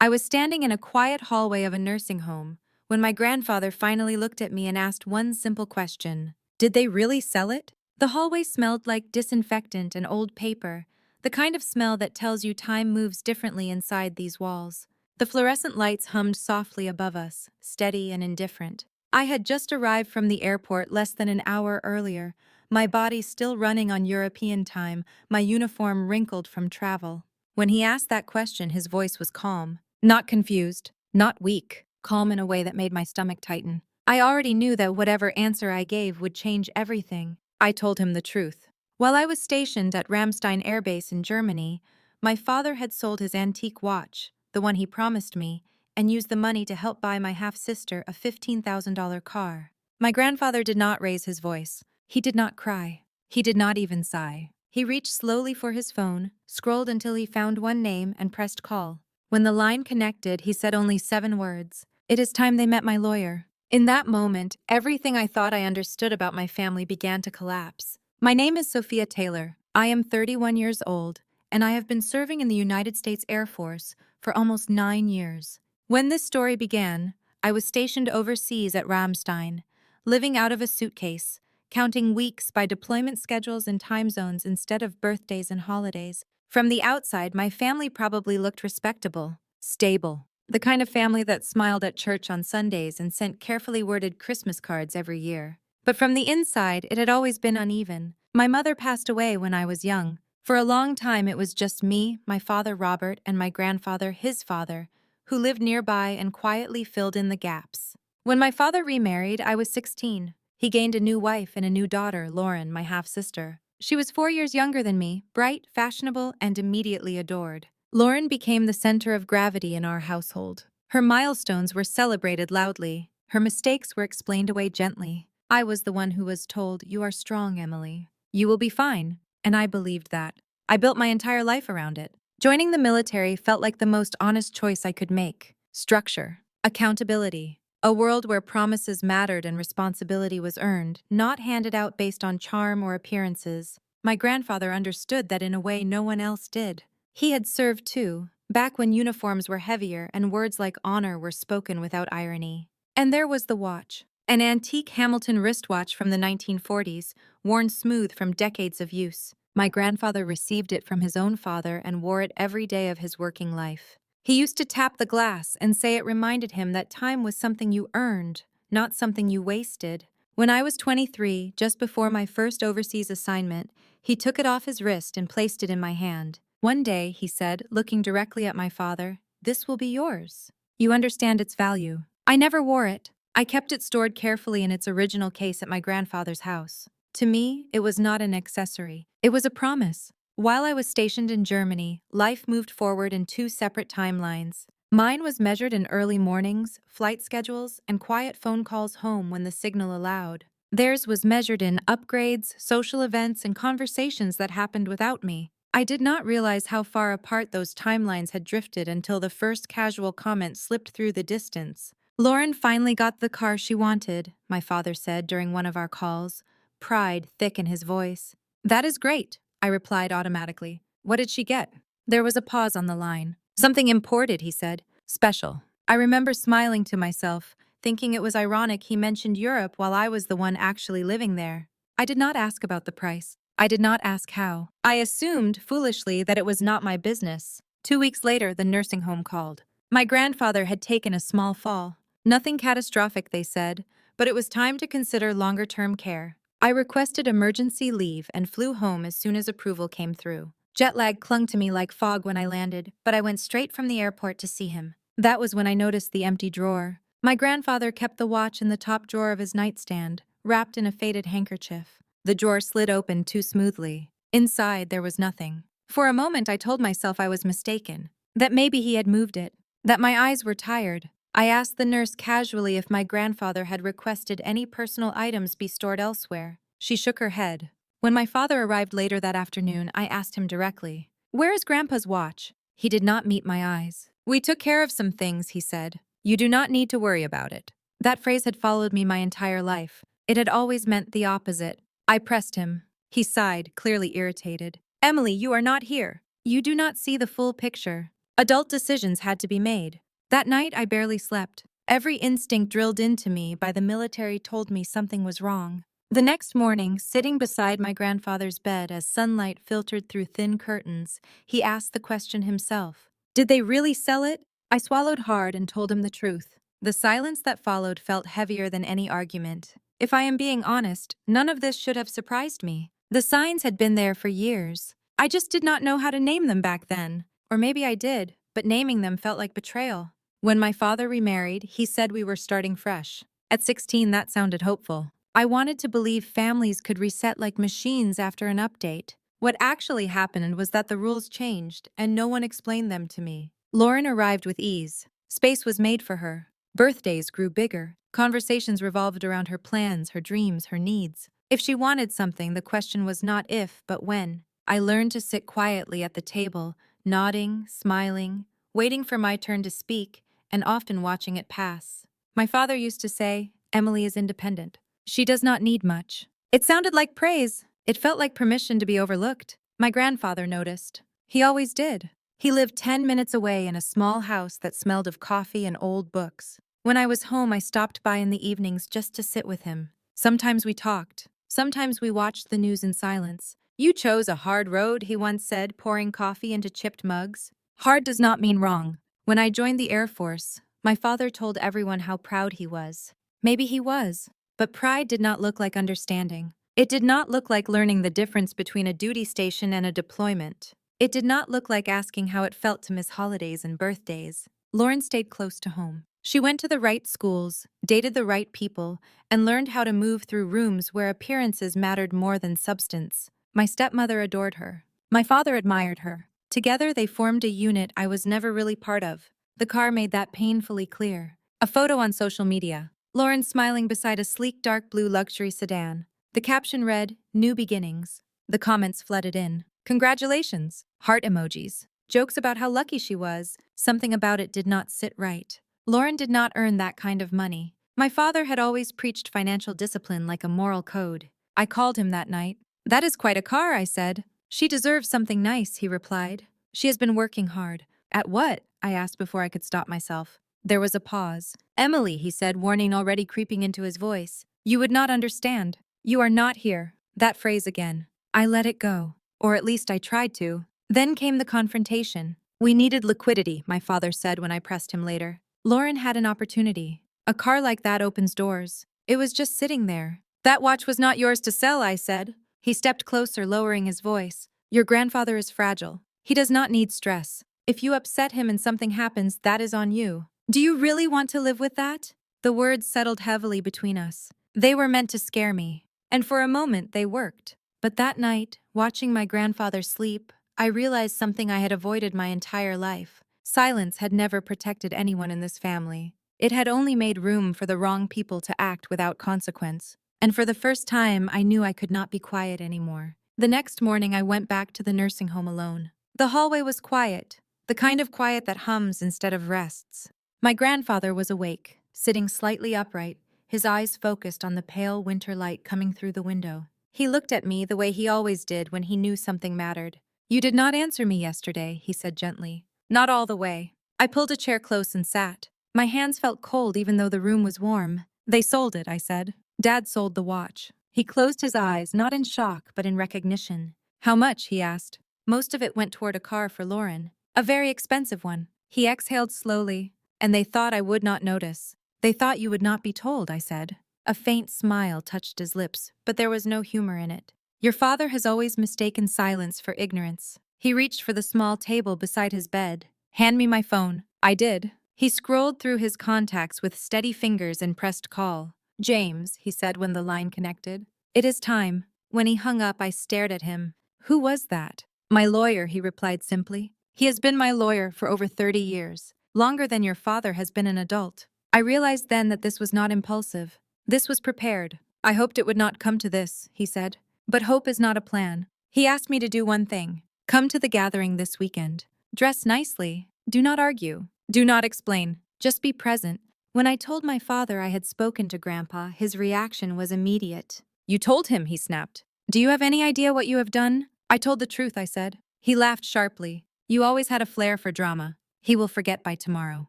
I was standing in a quiet hallway of a nursing home when my grandfather finally looked at me and asked one simple question. Did they really sell it? The hallway smelled like disinfectant and old paper, the kind of smell that tells you time moves differently inside these walls. The fluorescent lights hummed softly above us, steady and indifferent. I had just arrived from the airport less than an hour earlier, my body still running on European time, my uniform wrinkled from travel. When he asked that question, his voice was calm. Not confused, not weak, calm in a way that made my stomach tighten. I already knew that whatever answer I gave would change everything. I told him the truth. While I was stationed at Ramstein Air Base in Germany, my father had sold his antique watch, the one he promised me, and used the money to help buy my half-sister a $15,000 car. My grandfather did not raise his voice. He did not cry. He did not even sigh. He reached slowly for his phone, scrolled until he found one name, and pressed call. When the line connected, he said only 7 words. "It is time they met my lawyer." In that moment, everything I thought I understood about my family began to collapse. My name is Sophia Taylor. I am 31 years old, and I have been serving in the United States Air Force for almost 9 years. When this story began, I was stationed overseas at Ramstein, living out of a suitcase, counting weeks by deployment schedules and time zones instead of birthdays and holidays. From the outside, my family probably looked respectable, stable, the kind of family that smiled at church on Sundays and sent carefully worded Christmas cards every year. But from the inside, it had always been uneven. My mother passed away when I was young. For a long time, it was just me, my father Robert, and my grandfather, his father, who lived nearby and quietly filled in the gaps. When my father remarried, I was 16. He gained a new wife and a new daughter, Lauren, my half-sister. She was 4 years younger than me, bright, fashionable, and immediately adored. Lauren became the center of gravity in our household. Her milestones were celebrated loudly. Her mistakes were explained away gently. I was the one who was told, "You are strong, Emily. You will be fine." And I believed that. I built my entire life around it. Joining the military felt like the most honest choice I could make. Structure, accountability, a world where promises mattered and responsibility was earned, not handed out based on charm or appearances. My grandfather understood that in a way no one else did. He had served too, back when uniforms were heavier and words like honor were spoken without irony. And there was the watch, an antique Hamilton wristwatch from the 1940s, worn smooth from decades of use. My grandfather received it from his own father and wore it every day of his working life. He used to tap the glass and say it reminded him that time was something you earned, not something you wasted. When I was 23, just before my first overseas assignment, he took it off his wrist and placed it in my hand. One day, he said, looking directly at my father, "This will be yours. You understand its value." I never wore it. I kept it stored carefully in its original case at my grandfather's house. To me, it was not an accessory. It was a promise. While I was stationed in Germany, life moved forward in 2 separate timelines. Mine was measured in early mornings, flight schedules, and quiet phone calls home when the signal allowed. Theirs was measured in upgrades, social events, and conversations that happened without me. I did not realize how far apart those timelines had drifted until the first casual comment slipped through the distance. "Lauren finally got the car she wanted," my father said during one of our calls, pride thick in his voice. "That is great," I replied automatically. "What did she get?" There was a pause on the line. "Something imported," he said. "Special." I remember smiling to myself, thinking it was ironic he mentioned Europe while I was the one actually living there. I did not ask about the price. I did not ask how. I assumed, foolishly, that it was not my business. 2 weeks later, the nursing home called. My grandfather had taken a small fall. Nothing catastrophic, they said, but it was time to consider longer-term care. I requested emergency leave and flew home as soon as approval came through. Jet lag clung to me like fog when I landed, but I went straight from the airport to see him. That was when I noticed the empty drawer. My grandfather kept the watch in the top drawer of his nightstand, wrapped in a faded handkerchief. The drawer slid open too smoothly. Inside, there was nothing. For a moment, I told myself I was mistaken, that maybe he had moved it, that my eyes were tired. I asked the nurse casually if my grandfather had requested any personal items be stored elsewhere. She shook her head. When my father arrived later that afternoon, I asked him directly, "Where is Grandpa's watch?" He did not meet my eyes. "We took care of some things," he said. "You do not need to worry about it." That phrase had followed me my entire life. It had always meant the opposite. I pressed him. He sighed, clearly irritated. "Emily, you are not here. You do not see the full picture." Adult decisions had to be made. That night, I barely slept. Every instinct drilled into me by the military told me something was wrong. The next morning, sitting beside my grandfather's bed as sunlight filtered through thin curtains, he asked the question himself. Did they really sell it? I swallowed hard and told him the truth. The silence that followed felt heavier than any argument. If I am being honest, none of this should have surprised me. The signs had been there for years. I just did not know how to name them back then. Or maybe I did, but naming them felt like betrayal. When my father remarried, he said we were starting fresh. At 16, that sounded hopeful. I wanted to believe families could reset like machines after an update. What actually happened was that the rules changed, and no one explained them to me. Lauren arrived with ease. Space was made for her. Birthdays grew bigger. Conversations revolved around her plans, her dreams, her needs. If she wanted something, the question was not if, but when. I learned to sit quietly at the table, nodding, smiling, waiting for my turn to speak, and often watching it pass. My father used to say, "Emily is independent. She does not need much." It sounded like praise. It felt like permission to be overlooked. My grandfather noticed. He always did. He lived 10 minutes away in a small house that smelled of coffee and old books. When I was home, I stopped by in the evenings just to sit with him. Sometimes we talked. Sometimes we watched the news in silence. "You chose a hard road," he once said, pouring coffee into chipped mugs. Hard does not mean wrong. When I joined the Air Force, my father told everyone how proud he was. Maybe he was, but pride did not look like understanding. It did not look like learning the difference between a duty station and a deployment. It did not look like asking how it felt to miss holidays and birthdays. Lauren stayed close to home. She went to the right schools, dated the right people, and learned how to move through rooms where appearances mattered more than substance. My stepmother adored her. My father admired her. Together, they formed a unit I was never really part of. The car made that painfully clear. A photo on social media. Lauren smiling beside a sleek dark blue luxury sedan. The caption read, "New beginnings." The comments flooded in. "Congratulations." Heart emojis. Jokes about how lucky she was. Something about it did not sit right. Lauren did not earn that kind of money. My father had always preached financial discipline like a moral code. I called him that night. "That is quite a car," I said. "She deserves something nice," he replied. "She has been working hard." "At what?" I asked before I could stop myself. There was a pause. "Emily," he said, warning already creeping into his voice. "You would not understand. You are not here." That phrase again. I let it go. Or at least I tried to. Then came the confrontation. "We needed liquidity," my father said when I pressed him later. Lauren had an opportunity. A car like that opens doors. It was just sitting there. "That watch was not yours to sell," I said. He stepped closer, lowering his voice. "Your grandfather is fragile. He does not need stress. If you upset him and something happens, that is on you. Do you really want to live with that?" The words settled heavily between us. They were meant to scare me. And for a moment, they worked. But that night, watching my grandfather sleep, I realized something I had avoided my entire life. Silence had never protected anyone in this family. It had only made room for the wrong people to act without consequence. And for the first time, I knew I could not be quiet anymore. The next morning, I went back to the nursing home alone. The hallway was quiet, the kind of quiet that hums instead of rests. My grandfather was awake, sitting slightly upright, his eyes focused on the pale winter light coming through the window. He looked at me the way he always did when he knew something mattered. "You did not answer me yesterday," he said gently. "Not all the way." I pulled a chair close and sat. My hands felt cold even though the room was warm. "They sold it," I said. "Dad sold the watch." He closed his eyes, not in shock, but in recognition. "How much?" he asked. "Most of it went toward a car for Lauren. A very expensive one." He exhaled slowly. "And they thought I would not notice." "They thought you would not be told," I said. A faint smile touched his lips, but there was no humor in it. "Your father has always mistaken silence for ignorance." He reached for the small table beside his bed. "Hand me my phone." I did. He scrolled through his contacts with steady fingers and pressed call. "James," he said when the line connected. "It is time." When he hung up, I stared at him. "Who was that?" "My lawyer," he replied simply. "He has been my lawyer for over 30 years. Longer than your father has been an adult." I realized then that this was not impulsive. This was prepared. "I hoped it would not come to this," he said. "But hope is not a plan." He asked me to do one thing. "Come to the gathering this weekend. Dress nicely. Do not argue. Do not explain. Just be present." When I told my father I had spoken to Grandpa, his reaction was immediate. "You told him," he snapped. "Do you have any idea what you have done?" "I told the truth," I said. He laughed sharply. "You always had a flair for drama." He will forget by tomorrow.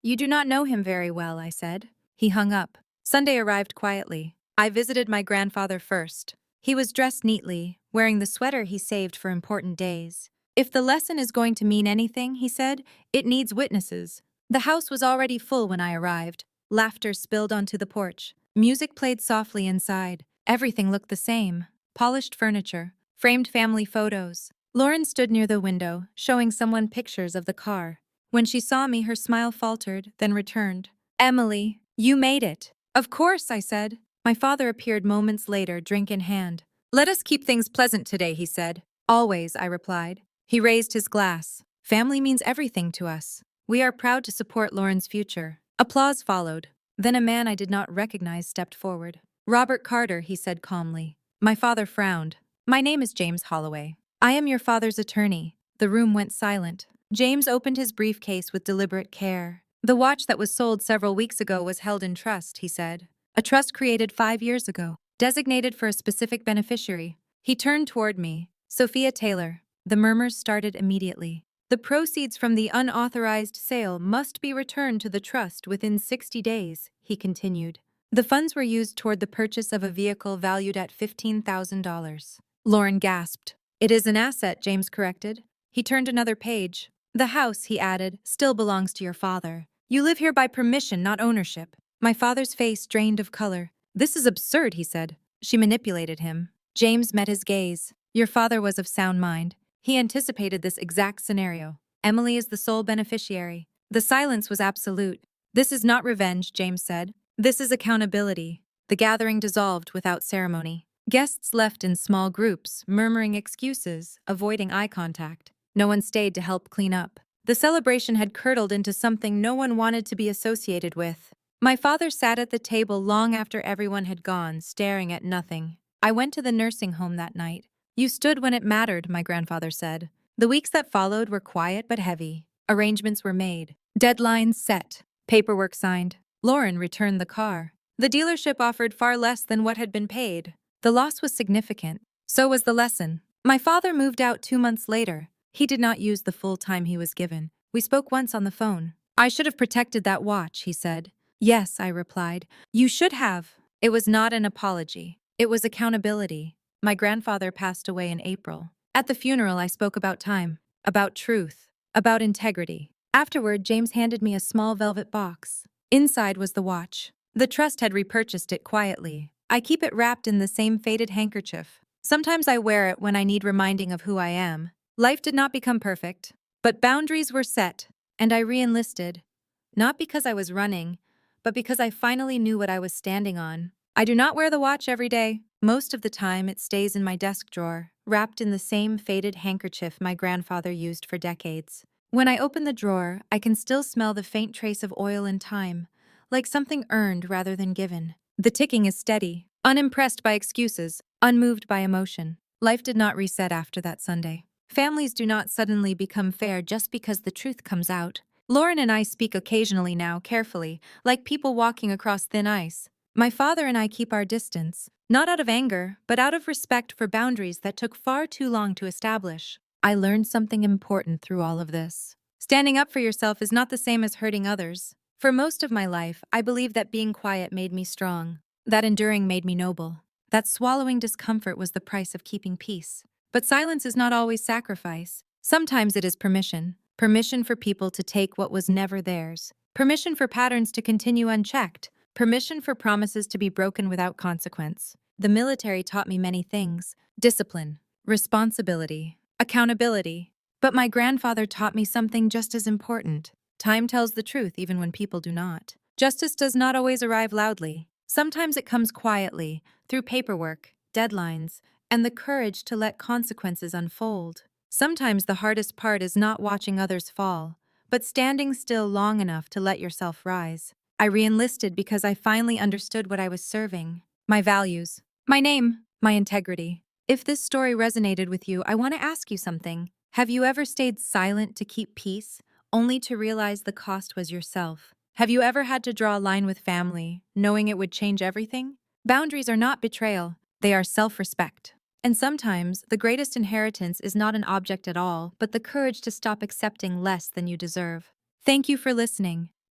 You do not know him very well, I said. He hung up. Sunday arrived quietly. I visited my grandfather first. He was dressed neatly, wearing the sweater he saved for important days. If the lesson is going to mean anything, he said, it needs witnesses. The house was already full when I arrived. Laughter spilled onto the porch. Music played softly inside. Everything looked the same. Polished furniture, framed family photos. Lauren stood near the window, showing someone pictures of the car. When she saw me, her smile faltered, then returned. Emily, you made it. Of course, I said. My father appeared moments later, drink in hand. Let us keep things pleasant today, he said. Always, I replied. He raised his glass. Family means everything to us. We are proud to support Lauren's future. Applause followed. Then a man I did not recognize stepped forward. Robert Carter, he said calmly. My father frowned. My name is James Holloway. I am your father's attorney. The room went silent. James opened his briefcase with deliberate care. The watch that was sold several weeks ago was held in trust, he said. A trust created 5 years ago, designated for a specific beneficiary. He turned toward me. Sophia Taylor. The murmurs started immediately. The proceeds from the unauthorized sale must be returned to the trust within 60 days, he continued. The funds were used toward the purchase of a vehicle valued at $15,000. Lauren gasped. It is an asset, James corrected. He turned another page. The house, he added, still belongs to your father. You live here by permission, not ownership. My father's face drained of color. This is absurd, he said. She manipulated him. James met his gaze. Your father was of sound mind. He anticipated this exact scenario. Emily is the sole beneficiary. The silence was absolute. This is not revenge, James said. This is accountability. The gathering dissolved without ceremony. Guests left in small groups, murmuring excuses, avoiding eye contact. No one stayed to help clean up. The celebration had curdled into something no one wanted to be associated with. My father sat at the table long after everyone had gone, staring at nothing. I went to the nursing home that night. You stood when it mattered, my grandfather said. The weeks that followed were quiet but heavy. Arrangements were made. Deadlines set. Paperwork signed. Lauren returned the car. The dealership offered far less than what had been paid. The loss was significant. So was the lesson. My father moved out 2 months later. He did not use the full time he was given. We spoke once on the phone. I should have protected that watch, he said. Yes, I replied. You should have. It was not an apology. It was accountability. My grandfather passed away in April. At the funeral, I spoke about time, about truth, about integrity. Afterward, James handed me a small velvet box. Inside was the watch. The trust had repurchased it quietly. I keep it wrapped in the same faded handkerchief. Sometimes I wear it when I need reminding of who I am. Life did not become perfect, but boundaries were set, and I re-enlisted. Not because I was running, but because I finally knew what I was standing on. I do not wear the watch every day. Most of the time, it stays in my desk drawer, wrapped in the same faded handkerchief my grandfather used for decades. When I open the drawer, I can still smell the faint trace of oil and time, like something earned rather than given. The ticking is steady, unimpressed by excuses, unmoved by emotion. Life did not reset after that Sunday. Families do not suddenly become fair just because the truth comes out. Lauren and I speak occasionally now, carefully, like people walking across thin ice. My father and I keep our distance, not out of anger, but out of respect for boundaries that took far too long to establish. I learned something important through all of this. Standing up for yourself is not the same as hurting others. For most of my life, I believed that being quiet made me strong, that enduring made me noble, that swallowing discomfort was the price of keeping peace. But silence is not always sacrifice. Sometimes it is permission. Permission for people to take what was never theirs. Permission for patterns to continue unchecked. Permission for promises to be broken without consequence. The military taught me many things: discipline, responsibility, accountability. But my grandfather taught me something just as important. Time tells the truth even when people do not. Justice does not always arrive loudly. Sometimes it comes quietly, through paperwork, deadlines, and the courage to let consequences unfold. Sometimes the hardest part is not watching others fall, but standing still long enough to let yourself rise. I re-enlisted because I finally understood what I was serving. My values. My name. My integrity. If this story resonated with you, I want to ask you something. Have you ever stayed silent to keep peace, only to realize the cost was yourself? Have you ever had to draw a line with family, knowing it would change everything? Boundaries are not betrayal. They are self-respect. And sometimes, the greatest inheritance is not an object at all, but the courage to stop accepting less than you deserve. Thank you for listening.